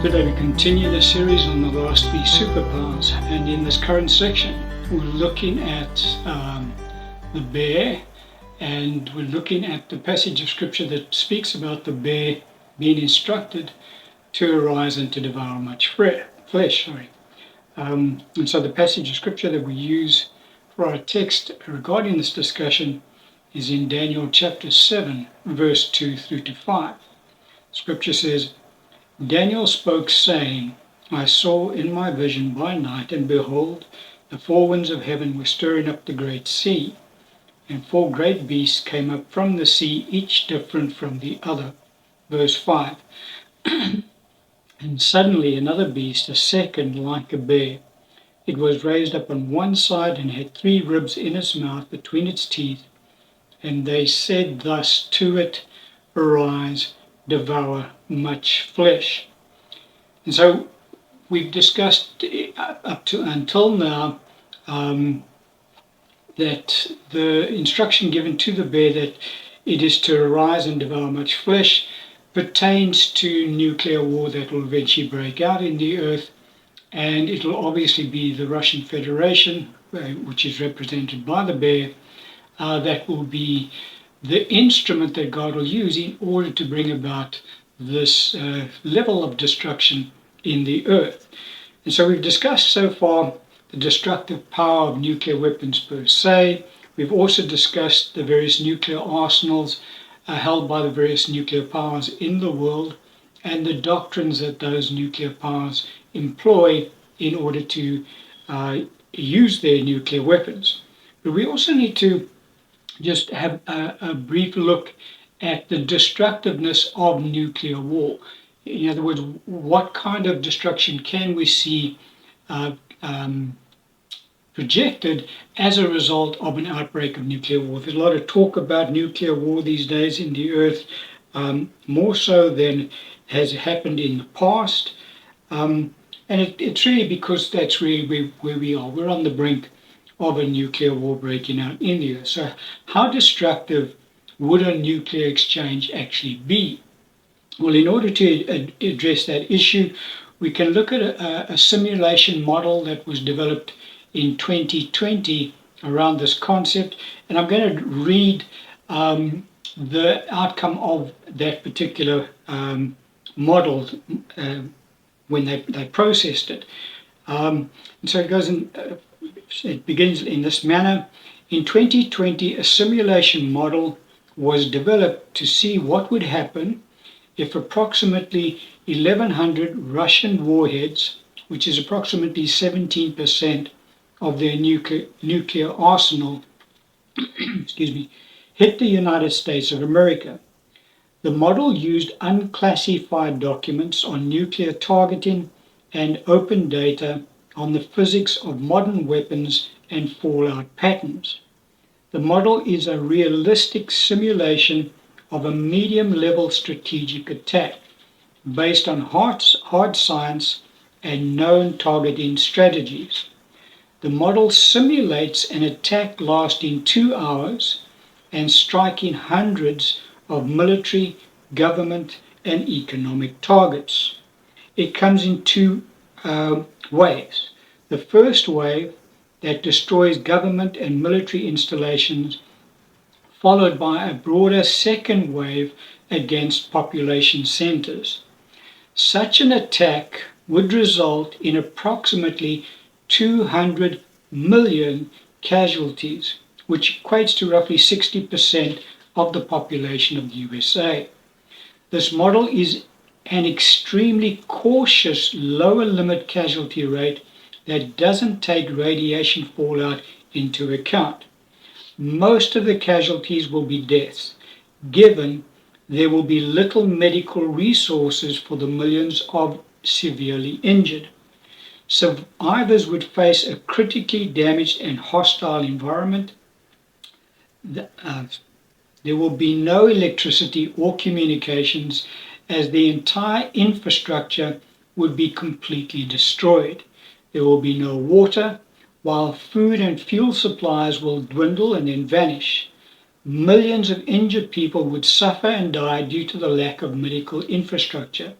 Today we continue the series on the last three superpowers, and in this current section we're looking at the bear, and we're looking at the passage of scripture that speaks about the bear being instructed to arise and to devour much flesh. And so the passage of scripture that we use for our text regarding this discussion is in Daniel chapter 7, verse 2 through to 5. Scripture says, Daniel spoke, saying, I saw in my vision by night, and behold, the four winds of heaven were stirring up the great sea, and four great beasts came up from the sea, each different from the other. Verse 5. And suddenly another beast, a second like a bear. It was raised up on one side and had three ribs in its mouth between its teeth. And they said thus to it, Arise, devour much flesh. And so we've discussed up to until now that the instruction given to the bear that it is to arise and devour much flesh pertains to nuclear war that will eventually break out in the earth, and it will obviously be the Russian Federation, which is represented by the bear, that will be the instrument that God will use in order to bring about this level of destruction in the earth. And so we've discussed so far the destructive power of nuclear weapons per se. We've also discussed the various nuclear arsenals held by the various nuclear powers in the world, and the doctrines that those nuclear powers employ in order to use their nuclear weapons. But we also need to just have a brief look at the destructiveness of nuclear war. In other words, what kind of destruction can we see projected as a result of an outbreak of nuclear war? There's a lot of talk about nuclear war these days in the earth, more so than has happened in the past. And it's really because that's really where we are. We're on the brink of a nuclear war breaking out in the earth. So how destructive would a nuclear exchange actually be? Well, in order to address that issue, we can look at a simulation model that was developed in 2020 around this concept, and I'm going to read the outcome of that particular model when they processed it. And so it goes in. It begins in this manner. In 2020, a simulation model was developed to see what would happen if approximately 1,100 Russian warheads, which is approximately 17% of their nuclear arsenal, hit the United States of America. The model used unclassified documents on nuclear targeting and open data on the physics of modern weapons and fallout patterns. The model is a realistic simulation of a medium-level strategic attack based on hard science and known targeting strategies. The model simulates an attack lasting 2 hours and striking hundreds of military, government, and economic targets. It comes in two waves. The first wave that destroys government and military installations, followed by a broader second wave against population centers. Such an attack would result in approximately 200 million casualties, which equates to roughly 60% of the population of the USA. This model is an extremely cautious lower limit casualty rate that doesn't take radiation fallout into account. Most of the casualties will be deaths, given there will be little medical resources for the millions of severely injured. Survivors would face a critically damaged and hostile environment. There will be no electricity or communications, as the entire infrastructure would be completely destroyed. There will be no water, while food and fuel supplies will dwindle and then vanish. Millions of injured people would suffer and die due to the lack of medical infrastructure.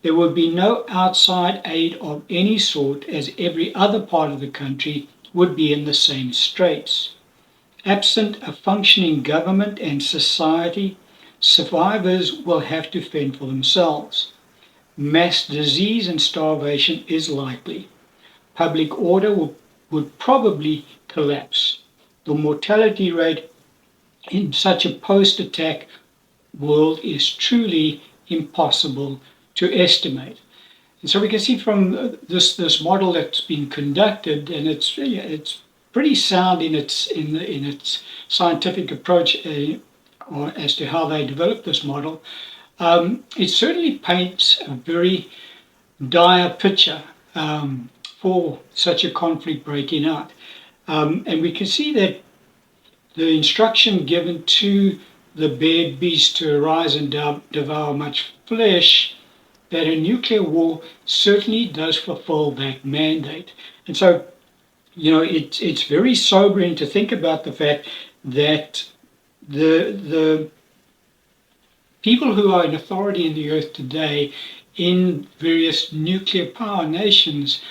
There would be no outside aid of any sort, as every other part of the country would be in the same straits. Absent a functioning government and society, survivors will have to fend for themselves. Mass disease and starvation is likely. Public order would probably collapse. The mortality rate in such a post-attack world is truly impossible to estimate. And so we can see from this model that's been conducted, and it's pretty sound in its scientific approach or as to how they developed this model. It certainly paints a very dire picture for such a conflict breaking out. And we can see that the instruction given to the bad beast to arise and devour much flesh, that a nuclear war certainly does fulfill that mandate. And so, it's very sobering to think about the fact that the people who are in authority in the earth today in various nuclear power nations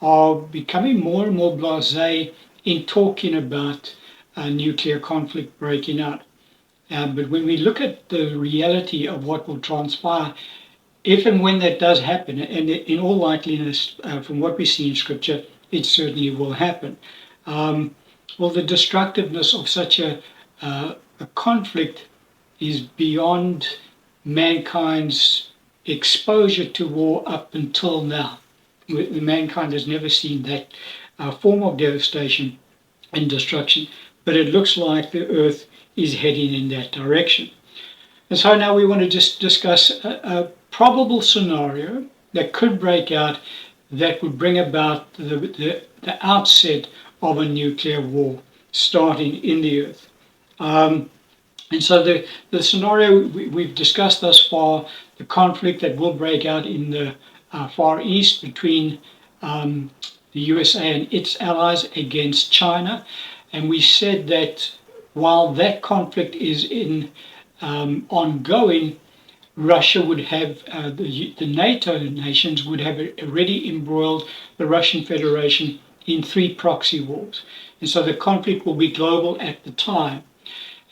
are becoming more and more blasé in talking about a nuclear conflict breaking out. But when we look at the reality of what will transpire, if and when that does happen, and in all likeliness, from what we see in Scripture, it certainly will happen. Well, the destructiveness of such a conflict is beyond mankind's exposure to war up until now. Mankind has never seen that form of devastation and destruction, but it looks like the earth is heading in that direction. And so now we want to just discuss a probable scenario that could break out that would bring about the outset of a nuclear war starting in the earth. And so the scenario we've discussed thus far, the conflict that will break out in the Far East between the USA and its allies against China. And we said that while that conflict is ongoing, Russia would have, the NATO nations would have already embroiled the Russian Federation in 3 proxy wars. And so the conflict will be global at the time.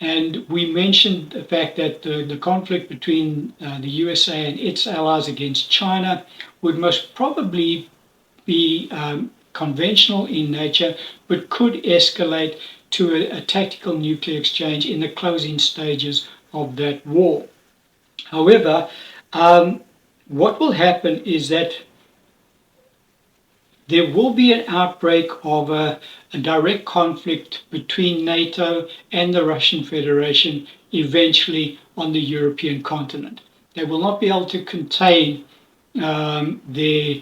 And we mentioned the fact that the conflict between the USA and its allies against China would most probably be conventional in nature, but could escalate to a tactical nuclear exchange in the closing stages of that war. However, what will happen is that there will be an outbreak of a direct conflict between NATO and the Russian Federation eventually on the European continent. They will not be able to contain their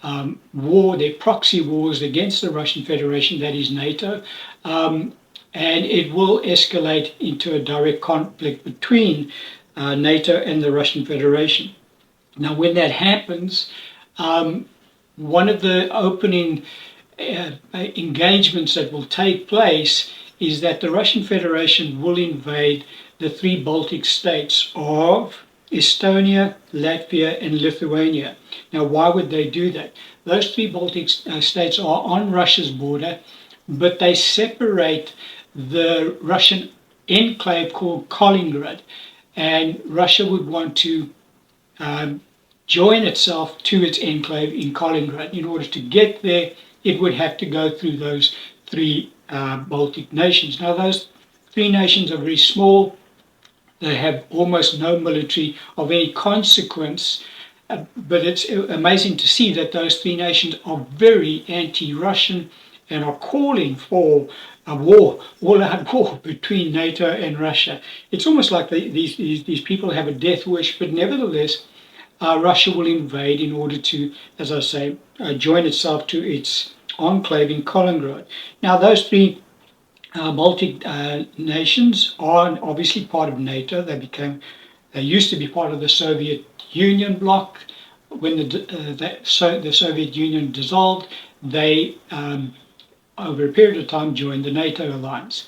their proxy wars against the Russian Federation, that is NATO, and it will escalate into a direct conflict between NATO and the Russian Federation. Now, when that happens, one of the opening engagements that will take place is that the Russian Federation will invade the 3 Baltic states of Estonia, Latvia, and Lithuania. Now, why would they do that? Those 3 Baltic states are on Russia's border, but they separate the Russian enclave called Kaliningrad, and Russia would want to join itself to its enclave in Kaliningrad. In order to get there, it would have to go through those 3 Baltic nations. Now, those 3 nations are very small. They have almost no military of any consequence, but it's amazing to see that those 3 nations are very anti-Russian and are calling for a war, all-out war between NATO and Russia. It's almost like these people have a death wish, but nevertheless, Russia will invade in order to, as I say, join itself to its enclave in Kaliningrad. Now, those 3 Baltic nations are obviously part of NATO. They used to be part of the Soviet Union bloc. When the Soviet Union dissolved, they, over a period of time, joined the NATO alliance.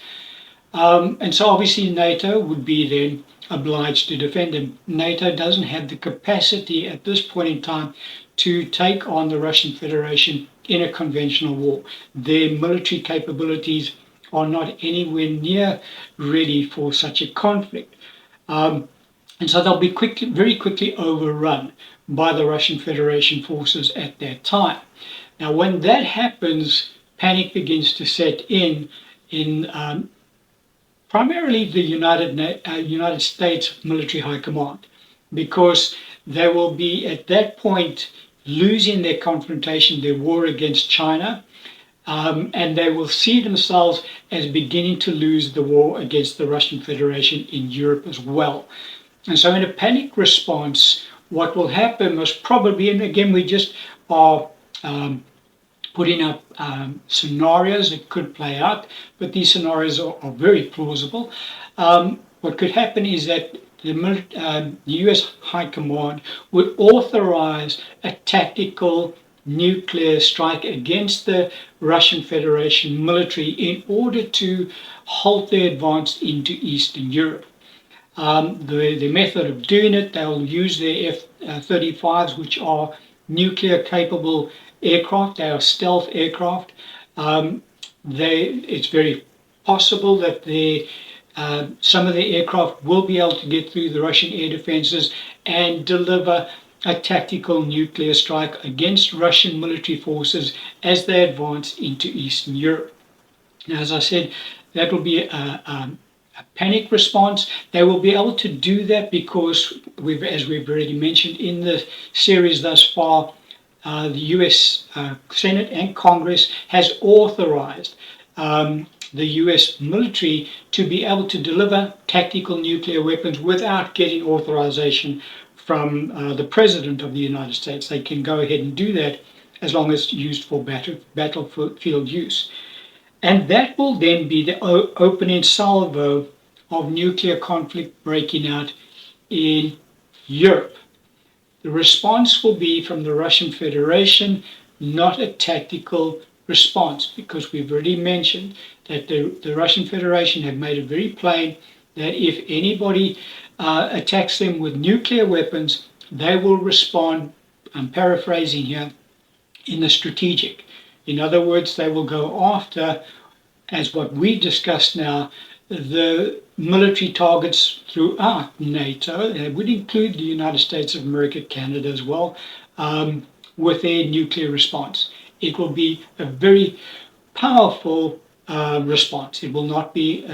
And so obviously NATO would be then obliged to defend them. NATO doesn't have the capacity at this point in time to take on the Russian Federation in a conventional war. Their military capabilities are not anywhere near ready for such a conflict. And so they'll be very quickly overrun by the Russian Federation forces at that time. Now, when that happens, panic begins to set in primarily the United States Military High Command, because they will be at that point losing their confrontation, their war against China, and they will see themselves as beginning to lose the war against the Russian Federation in Europe as well. And so in a panic response, what will happen most probably, and again we just are putting up scenarios that could play out, but these scenarios are very plausible. What could happen is that the US High Command would authorize a tactical nuclear strike against the Russian Federation military in order to halt their advance into Eastern Europe. The method of doing it, they'll use their F-35s, which are nuclear capable aircraft. They are stealth aircraft. It's very possible that some of the aircraft will be able to get through the Russian air defenses and deliver a tactical nuclear strike against Russian military forces as they advance into Eastern Europe. Now, as I said, that will be a panic response. They will be able to do that because, as we've already mentioned in the series thus far, the US Senate and Congress has authorized the US military to be able to deliver tactical nuclear weapons without getting authorization from the President of the United States. They can go ahead and do that as long as used for battlefield use. And that will then be the opening salvo of nuclear conflict breaking out in Europe. The response will be from the Russian Federation, not a tactical response, because we've already mentioned that the Russian Federation have made it very plain that if anybody attacks them with nuclear weapons, they will respond, I'm paraphrasing here, in the strategic. In other words, they will go after, as what we discussed now, the military targets throughout NATO. It would include the United States of America, Canada as well, with their nuclear response. It will be a very powerful response. It will not be,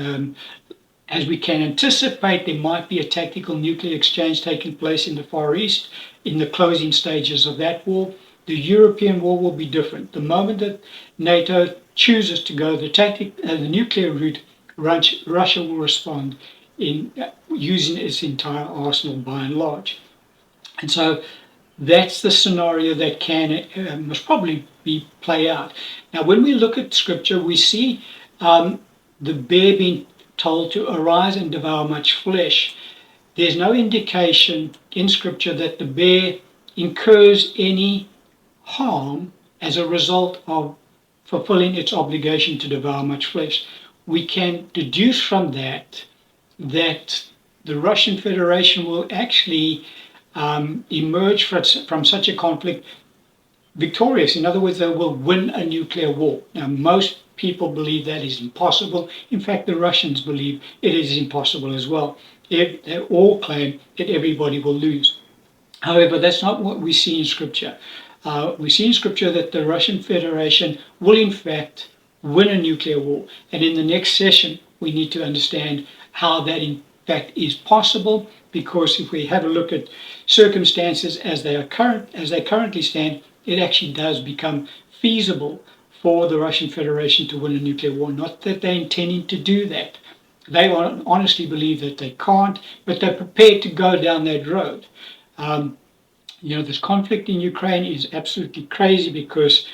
as we can anticipate, there might be a tactical nuclear exchange taking place in the Far East in the closing stages of that war. The European war will be different. The moment that NATO chooses to go the nuclear route, Russia will respond in using its entire arsenal by and large. And so that's the scenario that can must probably be play out. Now, when we look at Scripture, we see the bear being told to arise and devour much flesh. There's no indication in Scripture that the bear incurs any harm as a result of fulfilling its obligation to devour much flesh. We can deduce from that the Russian Federation will actually emerge from such a conflict victorious. In other words, they will win a nuclear war. Now, most people believe that is impossible. In fact, the Russians believe it is impossible as well. They all claim that everybody will lose. However, that's not what we see in Scripture. We see in Scripture that the Russian Federation will in fact win a nuclear war. And in the next session, we need to understand how that in fact is possible, because if we have a look at circumstances as they currently stand, it actually does become feasible for the Russian Federation to win a nuclear war. Not that they're intending to do that. They honestly believe that they can't, but they're prepared to go down that road. This conflict in Ukraine is absolutely crazy because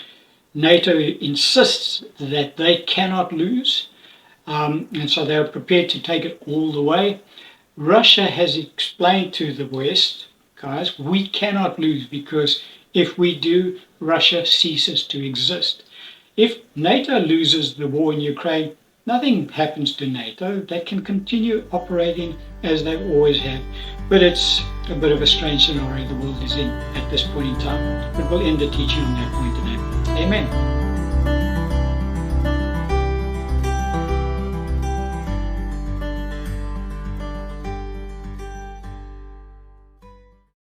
NATO insists that they cannot lose, and so they are prepared to take it all the way. Russia has explained to the West, guys, we cannot lose, because if we do, Russia ceases to exist. If NATO loses the war in Ukraine, nothing happens to NATO. They can continue operating as they've always have. But it's a bit of a strange scenario the world is in at this point in time. But we'll end the teaching on that point today. Amen.